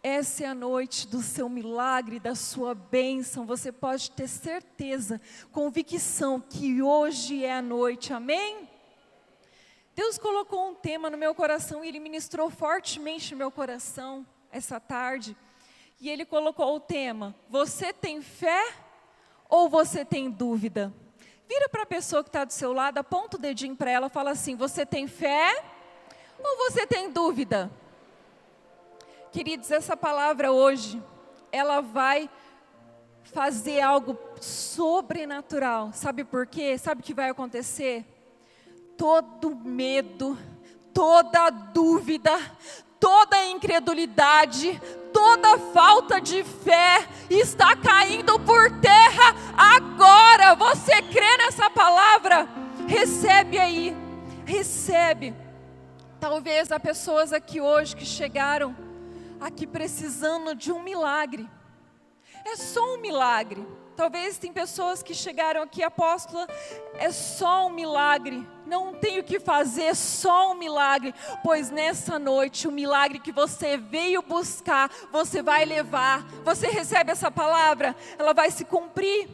essa é a noite do seu milagre, da sua bênção. Você pode ter certeza, convicção que hoje é a noite, amém? Deus colocou um tema no meu coração e Ele ministrou fortemente no meu coração essa tarde. E Ele colocou o tema: você tem fé ou você tem dúvida? Vira para a pessoa que está do seu lado, aponta o dedinho para ela e fala assim: você tem fé ou você tem dúvida? Queridos, essa palavra hoje, ela vai fazer algo sobrenatural. Sabe por quê? Sabe o que vai acontecer? Todo medo, toda dúvida, toda incredulidade, toda falta de fé está caindo por terra agora. Você crê nessa palavra? Recebe aí, recebe. Talvez há pessoas aqui hoje que chegaram aqui precisando de um milagre. É só um milagre. Talvez tem pessoas que chegaram aqui: apóstola, é só um milagre, não tenho o que fazer, é só um milagre. Pois nessa noite, o milagre que você veio buscar, você vai levar. Você recebe essa palavra, ela vai se cumprir.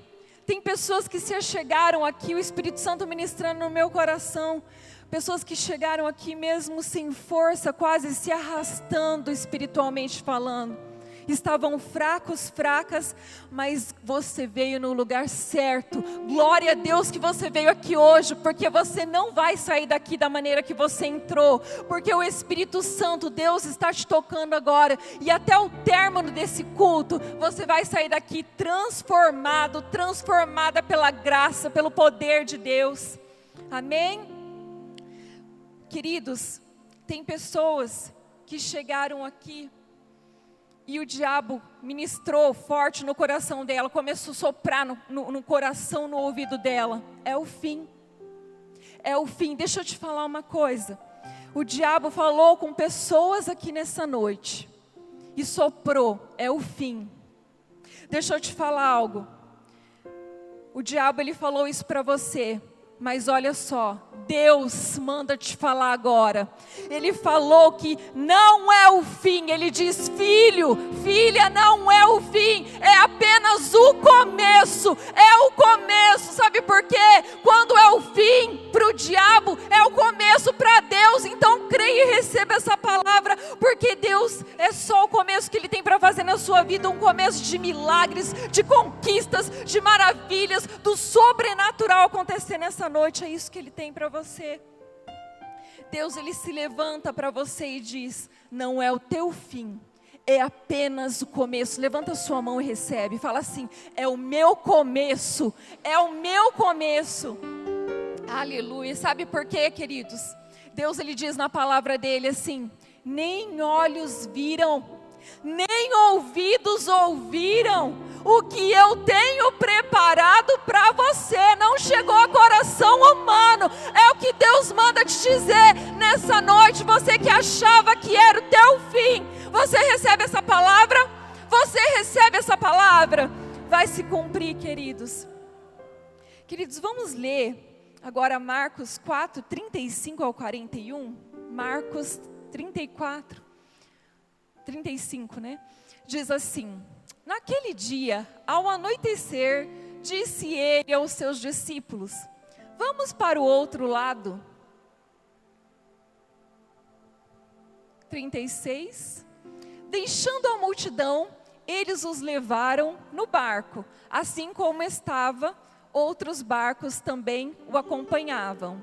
Tem pessoas que se chegaram aqui, o Espírito Santo ministrando no meu coração, pessoas que chegaram aqui mesmo sem força, quase se arrastando espiritualmente falando. Estavam fracos, fracas, mas você veio no lugar certo. Glória a Deus que você veio aqui hoje, porque você não vai sair daqui da maneira que você entrou, porque o Espírito Santo, Deus está te tocando agora, e até o término desse culto, você vai sair daqui transformado, transformada pela graça, pelo poder de Deus, amém? Queridos, tem pessoas que chegaram aqui, e o diabo ministrou forte no coração dela, começou a soprar no coração, no ouvido dela: é o fim, é o fim. Deixa eu te falar uma coisa, o diabo falou com pessoas aqui nessa noite, e soprou: é o fim. Deixa eu te falar algo, o diabo ele falou isso para você, mas olha só, Deus manda te falar agora. Ele falou que não é o fim. Ele diz: filho, filha, não é o fim, é apenas o começo. É o começo, sabe por quê? Quando é o fim para o diabo, é o começo para Deus. Então creia e receba essa palavra, porque Deus é só o começo que Ele tem para fazer na sua vida. Um começo de milagres, de conquistas, de maravilhas, do sobrenatural acontecer nessa noite. É isso que Ele tem para você. Deus, Ele se levanta para você e diz: não é o teu fim, é apenas o começo. Levanta a sua mão e recebe, fala assim: é o meu começo, é o meu começo. Aleluia. Sabe por quê, queridos? Deus, Ele diz na palavra dEle assim: nem olhos viram, nem ouvidos ouviram o que eu tenho preparado para você. Não chegou a coração humano. É o que Deus manda te dizer nessa noite. Você que achava que era o teu fim, você recebe essa palavra? Você recebe essa palavra? Vai se cumprir, queridos. Queridos, vamos ler agora Marcos 4, 35 ao 41. Marcos 34, 35, né? Diz assim: naquele dia, ao anoitecer, disse ele aos seus discípulos: vamos para o outro lado. 36. Deixando a multidão, eles os levaram no barco, assim como estava, outros barcos também o acompanhavam.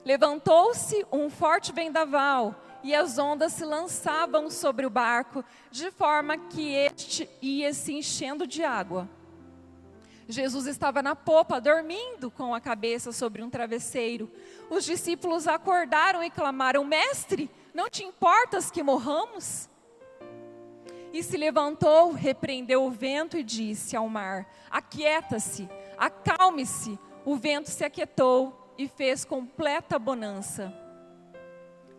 Levantou-se um forte vendaval, e as ondas se lançavam sobre o barco, de forma que este ia se enchendo de água. Jesus estava na popa, dormindo com a cabeça sobre um travesseiro. Os discípulos acordaram e clamaram: mestre, não te importas que morramos? E se levantou, repreendeu o vento e disse ao mar: aquieta-se, acalme-se. O vento se aquietou e fez completa bonança.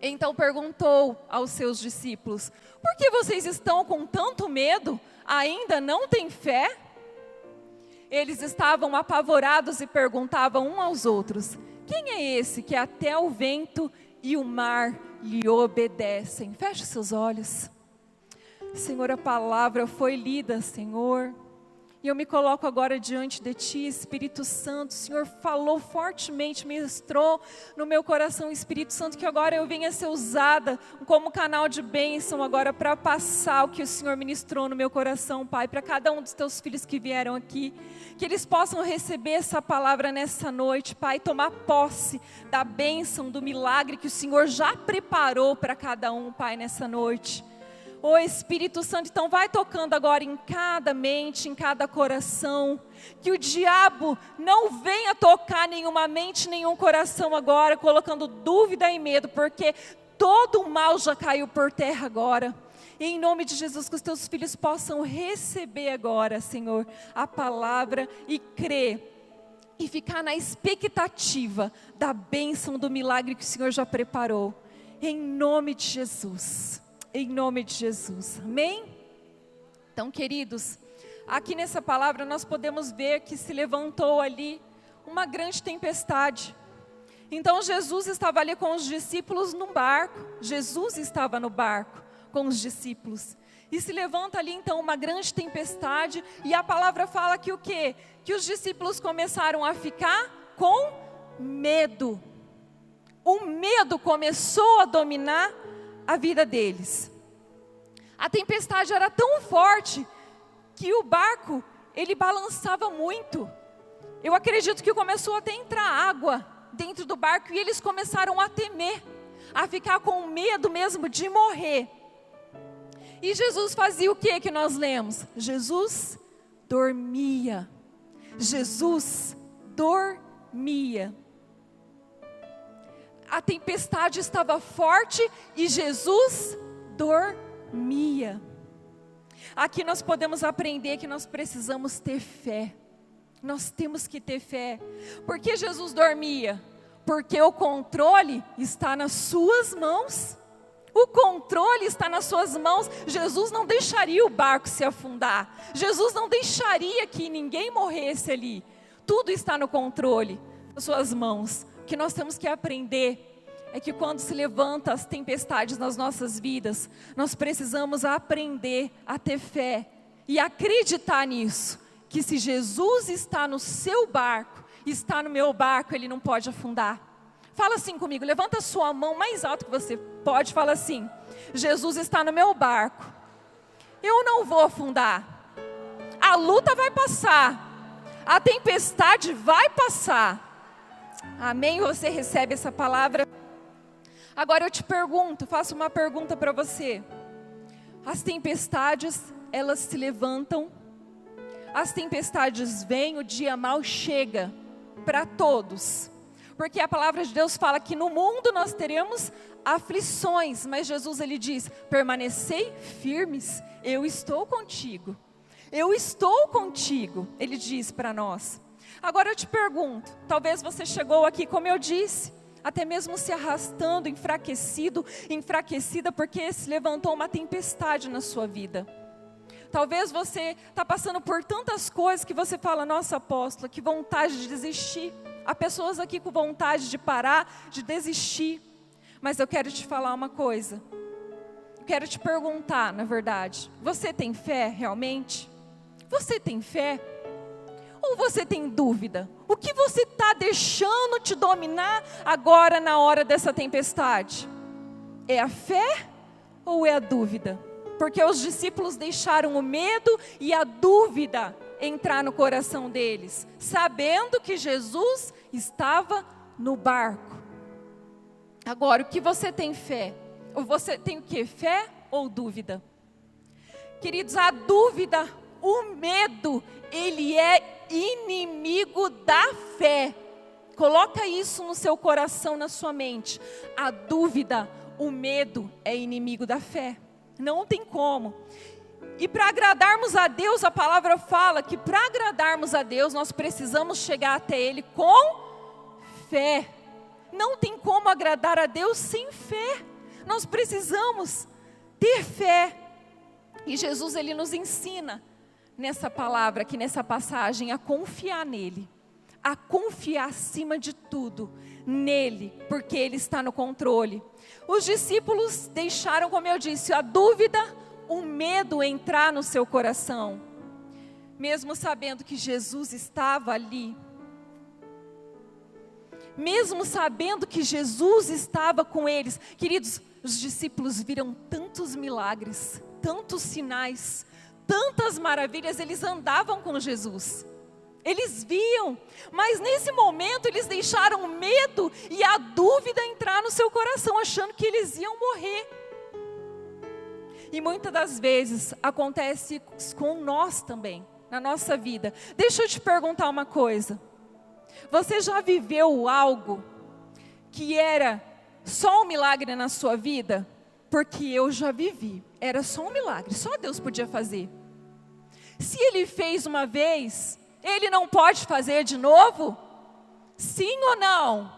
Então perguntou aos seus discípulos: por que vocês estão com tanto medo? Ainda não têm fé? Eles estavam apavorados e perguntavam uns aos outros: quem é esse que até o vento e o mar lhe obedecem? Feche seus olhos. Senhor, a palavra foi lida, Senhor. E eu me coloco agora diante de Ti, Espírito Santo. O Senhor falou fortemente, ministrou no meu coração, Espírito Santo, que agora eu venha ser usada como canal de bênção agora para passar o que o Senhor ministrou no meu coração, Pai, para cada um dos Teus filhos que vieram aqui. Que eles possam receber essa palavra nessa noite, Pai, tomar posse da bênção, do milagre que o Senhor já preparou para cada um, Pai, nessa noite. Ô Espírito Santo, então vai tocando agora em cada mente, em cada coração, que o diabo não venha tocar nenhuma mente, nenhum coração agora, colocando dúvida e medo, porque todo o mal já caiu por terra agora. E em nome de Jesus, que os teus filhos possam receber agora, Senhor, a palavra e crer, e ficar na expectativa da bênção, do milagre que o Senhor já preparou, em nome de Jesus. Em nome de Jesus, amém? Então, queridos, aqui nessa palavra nós podemos ver que se levantou ali uma grande tempestade. Então Jesus estava ali com os discípulos num barco, Jesus estava no barco com os discípulos. E se levanta ali então uma grande tempestade, e a palavra fala que o quê? Que os discípulos começaram a ficar com medo. O medo começou a dominar a vida deles. A tempestade era tão forte que o barco, ele balançava muito. Eu acredito que começou até a entrar água dentro do barco e eles começaram a temer, a ficar com medo mesmo de morrer. E Jesus fazia o que nós lemos? Jesus dormia. Jesus dormia. A tempestade estava forte e Jesus dormia. Aqui nós podemos aprender que nós precisamos ter fé. Nós temos que ter fé. Por que Jesus dormia? Porque o controle está nas suas mãos. O controle está nas suas mãos. Jesus não deixaria o barco se afundar. Jesus não deixaria que ninguém morresse ali. Tudo está no controle, nas suas mãos. O que nós temos que aprender é que quando se levantam as tempestades nas nossas vidas, nós precisamos aprender a ter fé e acreditar nisso, que se Jesus está no seu barco, está no meu barco, Ele não pode afundar. Fala assim comigo, levanta a sua mão mais alto que você pode, fala assim: Jesus está no meu barco, eu não vou afundar, a luta vai passar, a tempestade vai passar. Amém? Você recebe essa palavra? Agora eu te pergunto, faço uma pergunta para você. As tempestades, elas se levantam, as tempestades vêm, o dia mau chega para todos. Porque a palavra de Deus fala que no mundo nós teremos aflições, mas Jesus ele diz: permanecei firmes, eu estou contigo. Eu estou contigo, ele diz para nós. Agora eu te pergunto, talvez você chegou aqui, como eu disse, até mesmo se arrastando, enfraquecido, enfraquecida, porque se levantou uma tempestade na sua vida. Talvez você está passando por tantas coisas que você fala: nossa, apóstola, que vontade de desistir. Há pessoas aqui com vontade de parar, de desistir. Mas eu quero te falar uma coisa. Eu quero te perguntar, na verdade, você tem fé realmente? Você tem fé? Ou você tem dúvida? O que você está deixando te dominar agora na hora dessa tempestade? É a fé ou é a dúvida? Porque os discípulos deixaram o medo e a dúvida entrar no coração deles, sabendo que Jesus estava no barco. Agora, o que você tem fé? Ou você tem o que? Fé ou dúvida? Queridos, a dúvida, o medo, ele é inimigo da fé. Coloca isso no seu coração, na sua mente. A dúvida, o medo é inimigo da fé. Não tem como. E para agradarmos a Deus, a palavra fala que para agradarmos a Deus, nós precisamos chegar até Ele com fé. Não tem como agradar a Deus sem fé. Nós precisamos ter fé. E Jesus, Ele nos ensina nessa palavra, aqui nessa passagem, a confiar nele. A confiar acima de tudo nele, porque Ele está no controle. Os discípulos deixaram, como eu disse, a dúvida, o medo entrar no seu coração, mesmo sabendo que Jesus estava ali, mesmo sabendo que Jesus estava com eles. Queridos, os discípulos viram tantos milagres, tantos sinais, tantas maravilhas, eles andavam com Jesus, eles viam, mas nesse momento eles deixaram o medo e a dúvida entrar no seu coração, achando que eles iam morrer. E muitas das vezes acontece com nós também, na nossa vida. Deixa eu te perguntar uma coisa. Você já viveu algo que era só um milagre na sua vida? Porque eu já vivi. Era só um milagre, só Deus podia fazer. Se Ele fez uma vez, Ele não pode fazer de novo? Sim ou não?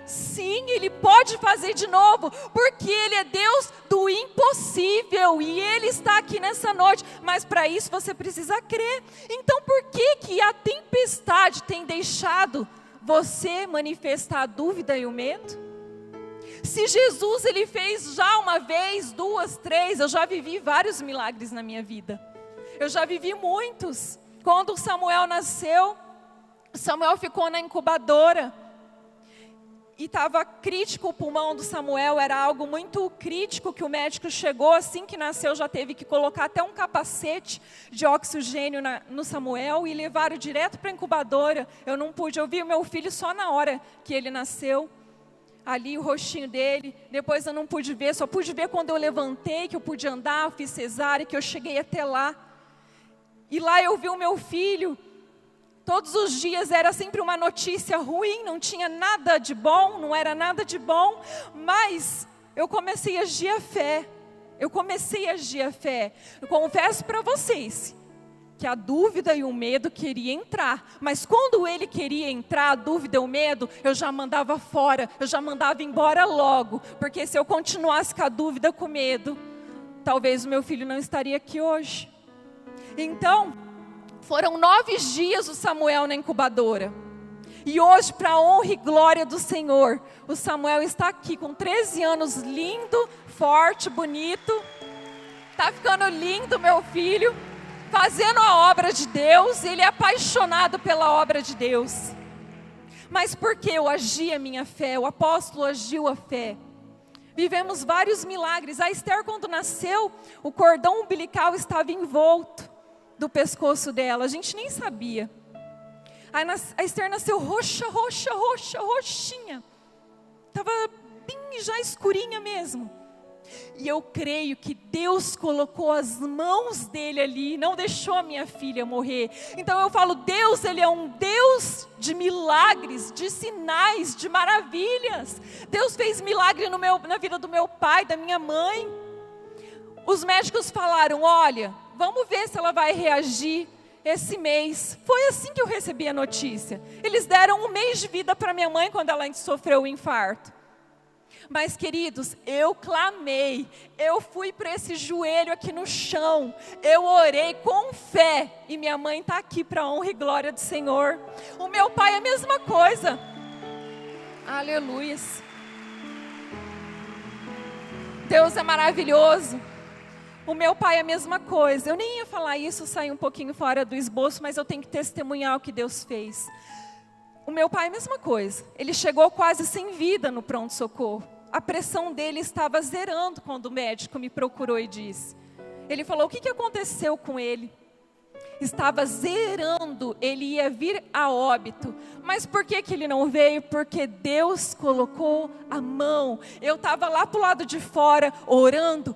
Sim, Ele pode fazer de novo, porque Ele é Deus do impossível, e Ele está aqui nessa noite, mas para isso você precisa crer. Então por que a tempestade tem deixado você manifestar a dúvida e o medo? Se Jesus, Ele fez já uma vez, duas, três, eu já vivi vários milagres na minha vida, eu já vivi muitos. Quando Samuel nasceu, Samuel ficou na incubadora, e estava crítico o pulmão do Samuel, era algo muito crítico, que o médico chegou, assim que nasceu, já teve que colocar até um capacete de oxigênio no Samuel, e levaram direto para a incubadora. Eu não pude, eu vi o meu filho só na hora que ele nasceu, ali o rostinho dele, depois eu não pude ver, só pude ver quando eu levantei, que eu pude andar, eu fiz cesárea, que eu cheguei até lá, e lá eu vi o meu filho. Todos os dias era sempre uma notícia ruim, não tinha nada de bom, não era nada de bom, mas eu comecei a agir a fé, eu confesso para vocês, que a dúvida e o medo queria entrar, mas quando ele queria entrar, a dúvida e o medo, eu já mandava fora, eu já mandava embora logo, porque se eu continuasse com a dúvida, com o medo, talvez o meu filho não estaria aqui hoje. Então, foram 9 dias o Samuel na incubadora. E hoje, para a honra e glória do Senhor, o Samuel está aqui com 13 anos, lindo, forte, bonito. Está ficando lindo, meu filho, fazendo a obra de Deus. Ele é apaixonado pela obra de Deus. Mas por que eu agi a minha fé? O apóstolo agiu a fé. Vivemos vários milagres. A Esther, quando nasceu, o cordão umbilical estava envolto do pescoço dela, a gente nem sabia. A Esther nasceu roxinha, estava bem já escurinha mesmo. E eu creio que Deus colocou as mãos dele ali, não deixou a minha filha morrer. Então eu falo, Deus, Ele é um Deus de milagres, de sinais, de maravilhas. Deus fez milagre na vida do meu pai, da minha mãe. Os médicos falaram, olha, vamos ver se ela vai reagir esse mês. Foi assim que eu recebi a notícia. Eles deram 1 mês de vida para minha mãe quando ela sofreu o infarto. Mas queridos, eu clamei, eu fui para esse joelho aqui no chão, eu orei com fé, e minha mãe está aqui para a honra e glória do Senhor. O meu pai é a mesma coisa. Aleluias. Deus é maravilhoso. O meu pai é a mesma coisa. Eu nem ia falar isso, saí um pouquinho fora do esboço, mas eu tenho que testemunhar o que Deus fez. O meu pai é a mesma coisa. Ele chegou quase sem vida no pronto-socorro. A pressão dele estava zerando quando o médico me procurou e disse. Ele falou, o que aconteceu com ele? Estava zerando, ele ia vir a óbito. Mas por que ele não veio? Porque Deus colocou a mão. Eu estava lá para o lado de fora, orando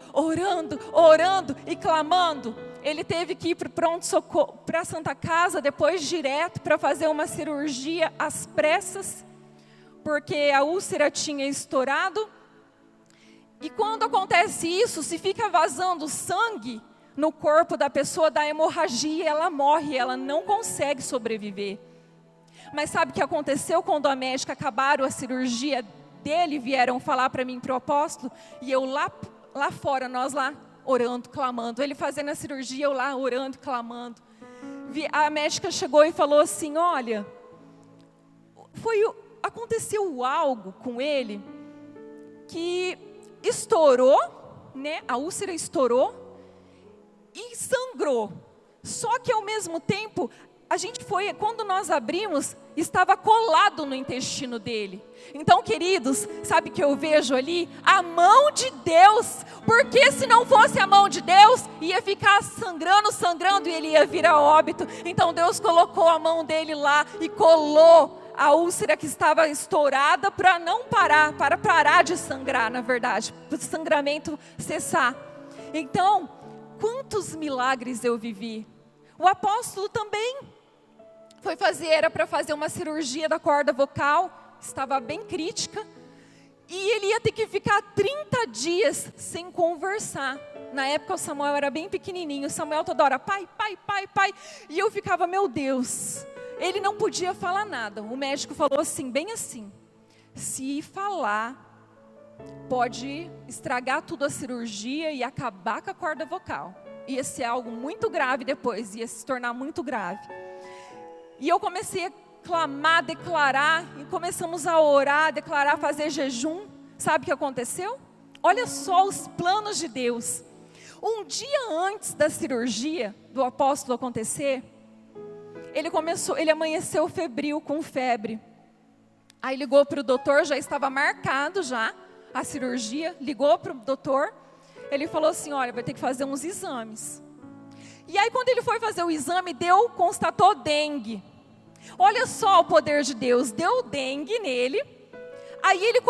e clamando. Ele teve que ir para o pronto-socorro, para a Santa Casa, depois direto para fazer uma cirurgia às pressas, porque a úlcera tinha estourado. E quando acontece isso, se fica vazando sangue no corpo da pessoa, da hemorragia, ela morre, ela não consegue sobreviver. Mas sabe o que aconteceu quando a médica acabaram a cirurgia dele, vieram falar para mim, para o apóstolo, e eu lá fora, nós lá orando, clamando, ele fazendo a cirurgia, eu lá orando, clamando. A médica chegou e falou assim, olha, aconteceu algo com ele, que estourou, né? A úlcera estourou, e sangrou. Só que ao mesmo tempo, quando nós abrimos, estava colado no intestino dele. Então, queridos, sabe o que eu vejo ali? A mão de Deus, porque se não fosse a mão de Deus, ia ficar sangrando e ele ia vir a óbito. Então Deus colocou a mão dele lá e colou a úlcera que estava estourada para não parar, para parar de sangrar, na verdade, para o sangramento cessar. Então, quantos milagres eu vivi. O apóstolo também era para fazer uma cirurgia da corda vocal, estava bem crítica, e ele ia ter que ficar 30 dias sem conversar. Na época o Samuel era bem pequenininho, o Samuel toda hora, pai, e eu ficava, meu Deus, ele não podia falar nada. O médico falou assim, bem assim, se falar, pode estragar tudo a cirurgia e acabar com a corda vocal. Ia ser algo muito grave depois, ia se tornar muito grave. E eu comecei a clamar, declarar, e começamos a orar, declarar, fazer jejum. Sabe o que aconteceu? Olha só os planos de Deus. Um dia antes da cirurgia do apóstolo acontecer, ele amanheceu febril, com febre. Aí ligou para o doutor, já estava marcado já a cirurgia, ligou para o doutor, ele falou assim, olha, vai ter que fazer uns exames. E aí quando ele foi fazer o exame, constatou dengue. Olha só o poder de Deus, deu dengue nele. Aí ele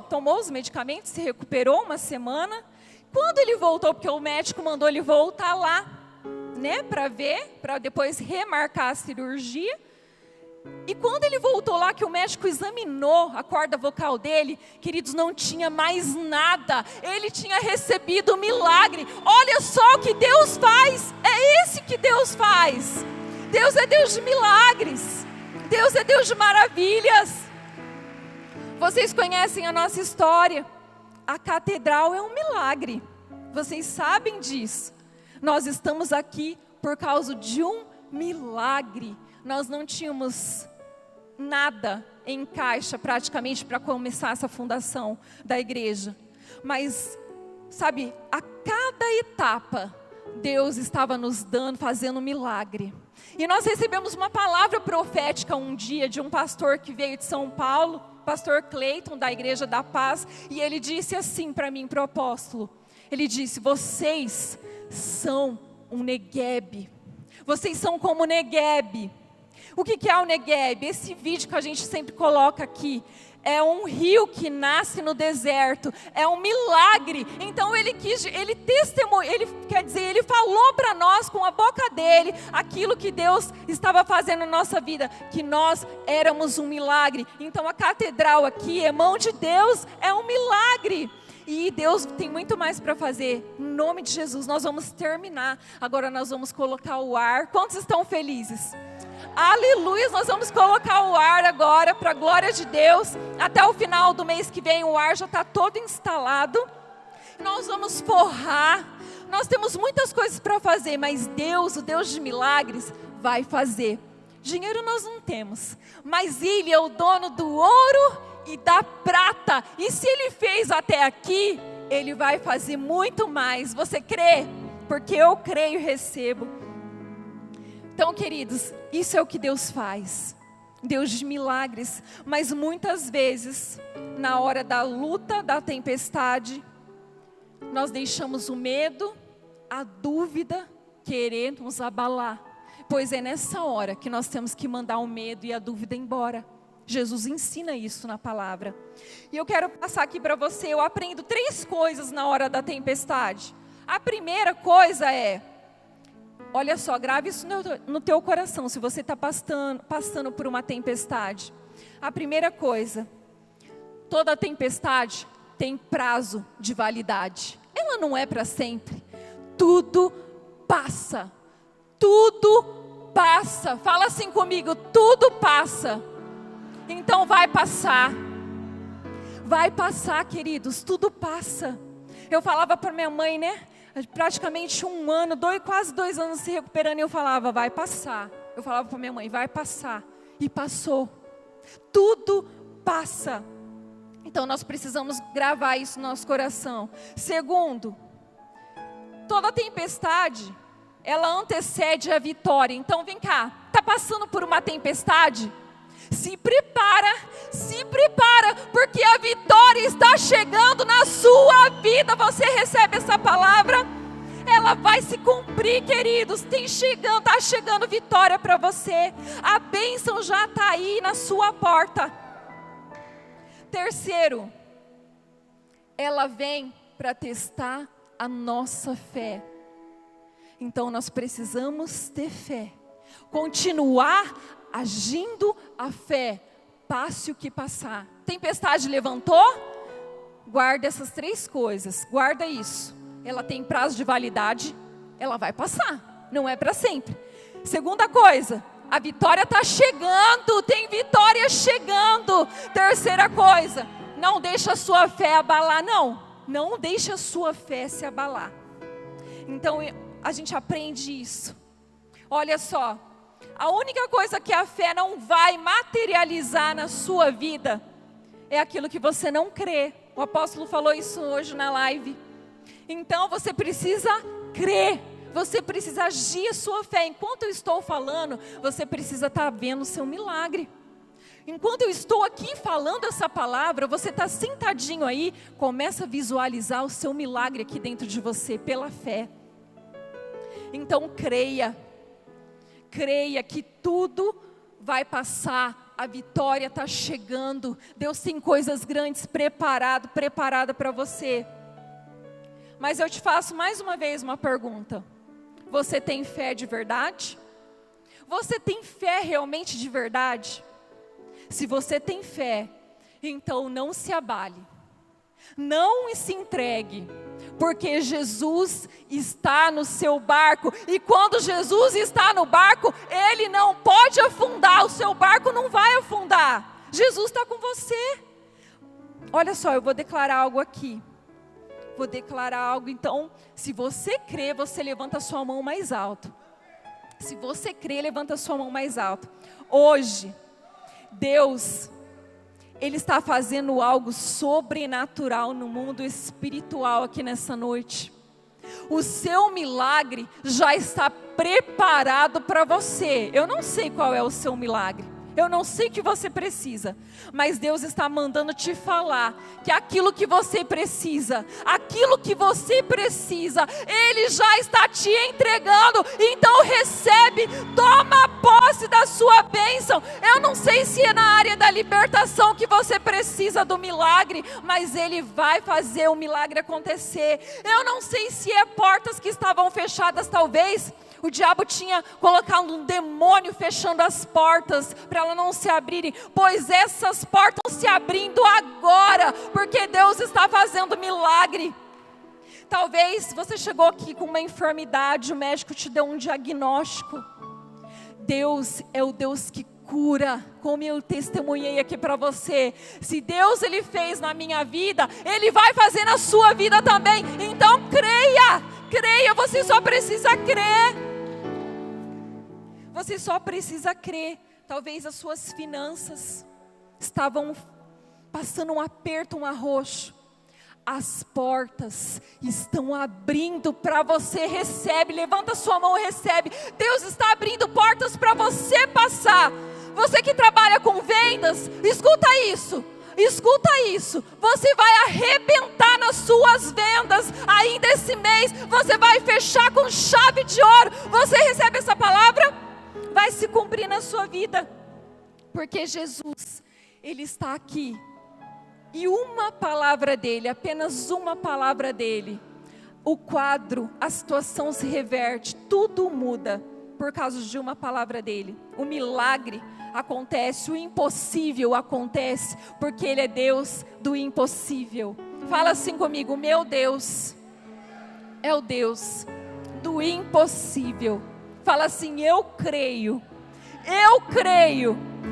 tomou os medicamentos, se recuperou uma semana. Quando ele voltou, porque o médico mandou ele voltar lá, né, para depois remarcar a cirurgia. E quando ele voltou lá, que o médico examinou a corda vocal dele, queridos, não tinha mais nada. Ele tinha recebido um milagre. Olha só o que Deus faz. É esse que Deus faz. Deus é Deus de milagres. Deus é Deus de maravilhas. Vocês conhecem a nossa história. A catedral é um milagre. Vocês sabem disso. Nós estamos aqui por causa de um milagre. Nós não tínhamos nada em caixa praticamente para começar essa fundação da igreja. Mas, sabe, a cada etapa, Deus estava nos dando, fazendo um milagre. E nós recebemos uma palavra profética um dia de um pastor que veio de São Paulo, pastor Cleiton, da Igreja da Paz, e ele disse assim para mim, para o apóstolo, ele disse, vocês são um Negueb, vocês são como Negueb. O que é o Negueb? Esse vídeo que a gente sempre coloca aqui, é um rio que nasce no deserto, é um milagre. Então ele falou para nós com a boca dele, aquilo que Deus estava fazendo na nossa vida, que nós éramos um milagre. Então a catedral aqui, é mão de Deus, é um milagre. E Deus tem muito mais para fazer. Em nome de Jesus, nós vamos terminar. Agora nós vamos colocar o ar. Quantos estão felizes? Aleluia, nós vamos colocar o ar agora, para a glória de Deus. Até o final do mês que vem o ar já está todo instalado. Nós vamos forrar. Nós temos muitas coisas para fazer, mas Deus, o Deus de milagres, vai fazer. Dinheiro nós não temos, mas Ele é o dono do ouro e da prata. E se Ele fez até aqui, Ele vai fazer muito mais. Você crê? Porque eu creio e recebo. Então, queridos, isso é o que Deus faz. Deus de milagres. Mas muitas vezes, na hora da luta, da tempestade, nós deixamos o medo, a dúvida querer nos abalar. Pois é nessa hora que nós temos que mandar o medo e a dúvida embora. Jesus ensina isso na palavra. E eu quero passar aqui para você, eu aprendo 3 coisas na hora da tempestade. A primeira coisa é, olha só, grave isso no teu coração, se você está passando por uma tempestade. A primeira coisa, toda tempestade tem prazo de validade. Ela não é para sempre. Tudo passa. Tudo passa. Fala assim comigo, tudo passa. Então vai passar. Vai passar, queridos, tudo passa. Eu falava para minha mãe, né? Praticamente 1 ano, quase 2 anos se recuperando, e eu falava, vai passar. Eu falava para minha mãe, vai passar. E passou. Tudo passa. Então nós precisamos gravar isso no nosso coração. Segundo, Toda tempestade, ela antecede a vitória. Então vem cá, está passando por uma tempestade? Se prepara, porque a vitória está chegando na sua vida. Você recebe essa palavra? Ela vai se cumprir, queridos. Está chegando vitória para você. A bênção já está aí na sua porta. Terceiro, ela vem para testar a nossa fé. Então nós precisamos ter fé, continuar agindo a fé, passe o que passar. Tempestade levantou? Guarda essas 3 coisas, guarda isso. Ela tem prazo de validade, ela vai passar, não é para sempre. Segunda coisa, a vitória está chegando, tem vitória chegando. Terceira coisa, não deixa a sua fé abalar, não deixa a sua fé se abalar. Então a gente aprende isso. Olha só, a única coisa que a fé não vai materializar na sua vida é aquilo que você não crê. O apóstolo falou isso hoje na live. Então você precisa crer, você precisa agir a sua fé. Enquanto eu estou falando, você precisa estar vendo o seu milagre. Enquanto eu estou aqui falando essa palavra, você está sentadinho aí, começa a visualizar o seu milagre aqui dentro de você, pela fé. Então creia que tudo vai passar, a vitória está chegando, Deus tem coisas grandes preparada para você. Mas eu te faço mais uma vez uma pergunta: você tem fé de verdade? Você tem fé realmente de verdade? Se você tem fé, então não se abale, não se entregue, porque Jesus está no seu barco, e quando Jesus está no barco, Ele não pode afundar, o seu barco não vai afundar, Jesus está com você. Olha só, eu vou declarar algo aqui, então, se você crê, você levanta a sua mão mais alto. Se você crê, levanta a sua mão mais alto. Hoje, Deus, Ele está fazendo algo sobrenatural no mundo espiritual aqui nessa noite. O seu milagre já está preparado para você. Eu não sei qual é o seu milagre. Eu não sei o que você precisa, mas Deus está mandando te falar que aquilo que você precisa, Ele já está te entregando. Então recebe, toma posse da sua bênção. Eu não sei se é na área da libertação que você precisa do milagre, mas Ele vai fazer o milagre acontecer. Eu não sei se é portas que estavam fechadas, talvez o diabo tinha colocado um demônio fechando as portas para elas não se abrirem, pois essas portas estão se abrindo agora, porque Deus está fazendo milagre. Talvez você chegou aqui com uma enfermidade, o médico te deu um diagnóstico. Deus é o Deus que cura, como eu testemunhei aqui para você. Se Deus Ele fez na minha vida, Ele vai fazer na sua vida também. Então creia, você só precisa crer. Você só precisa crer. Talvez as suas finanças estavam passando um aperto, um arroxo. As portas estão abrindo para você. Recebe, levanta sua mão e recebe. Deus está abrindo portas para você passar. Você que trabalha com vendas, escuta isso. Você vai arrebentar nas suas vendas. Ainda esse mês você vai fechar com chave de ouro. Você recebe essa palavra? Vai se cumprir na sua vida, porque Jesus, Ele está aqui, e uma palavra dEle, apenas uma palavra dEle, o quadro, a situação se reverte, tudo muda, por causa de uma palavra dEle. O milagre acontece, o impossível acontece, porque Ele é Deus do impossível. Fala assim comigo: meu Deus é o Deus do impossível. Fala assim: eu creio.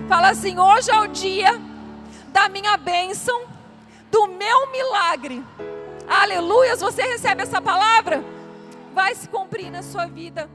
Fala assim: hoje é o dia da minha bênção, do meu milagre. Aleluias, você recebe essa palavra? Vai se cumprir na sua vida.